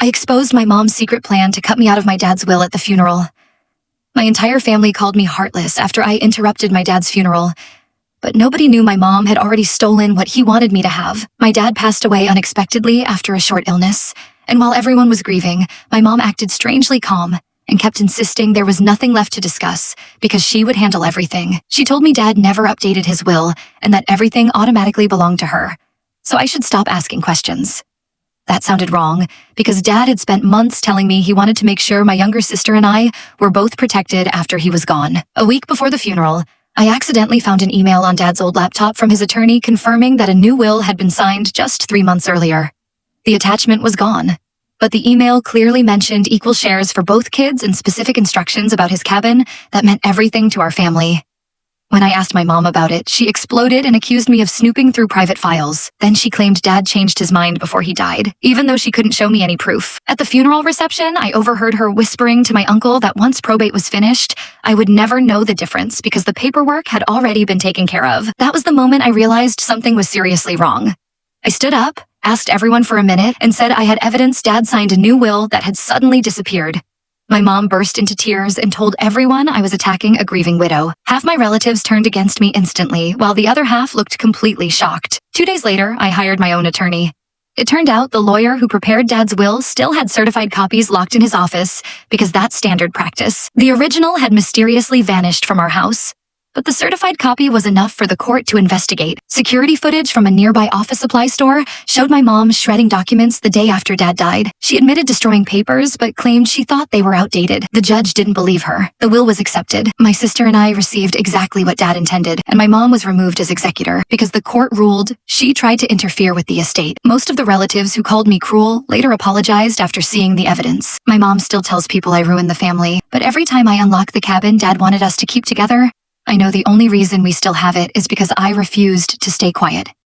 I exposed my mom's secret plan to cut me out of my dad's will at the funeral. My entire family called me heartless after I interrupted my dad's funeral. But nobody knew my mom had already stolen what he wanted me to have. My dad passed away unexpectedly after a short illness, and while everyone was grieving, my mom acted strangely calm and kept insisting there was nothing left to discuss because she would handle everything. She told me Dad never updated his will and that everything automatically belonged to her, so I should stop asking questions. That sounded wrong, because Dad had spent months telling me he wanted to make sure my younger sister and I were both protected after he was gone. A week before the funeral, I accidentally found an email on Dad's old laptop from his attorney confirming that a new will had been signed just 3 months earlier. The attachment was gone, but the email clearly mentioned equal shares for both kids and specific instructions about his cabin that meant everything to our family. When I asked my mom about it, she exploded and accused me of snooping through private files. Then she claimed Dad changed his mind before he died, even though she couldn't show me any proof. At the funeral reception, I overheard her whispering to my uncle that once probate was finished, I would never know the difference because the paperwork had already been taken care of. That was the moment I realized something was seriously wrong. I stood up, asked everyone for a minute, and said I had evidence Dad signed a new will that had suddenly disappeared. My mom burst into tears and told everyone I was attacking a grieving widow. Half my relatives turned against me instantly, while the other half looked completely shocked. 2 days later, I hired my own attorney. It turned out the lawyer who prepared Dad's will still had certified copies locked in his office because that's standard practice. The original had mysteriously vanished from our house, but the certified copy was enough for the court to investigate. Security footage from a nearby office supply store showed my mom shredding documents the day after Dad died. She admitted destroying papers, but claimed she thought they were outdated. The judge didn't believe her. The will was accepted. My sister and I received exactly what Dad intended, and my mom was removed as executor because the court ruled she tried to interfere with the estate. Most of the relatives who called me cruel later apologized after seeing the evidence. My mom still tells people I ruined the family, but every time I unlock the cabin Dad wanted us to keep together, I know the only reason we still have it is because I refused to stay quiet.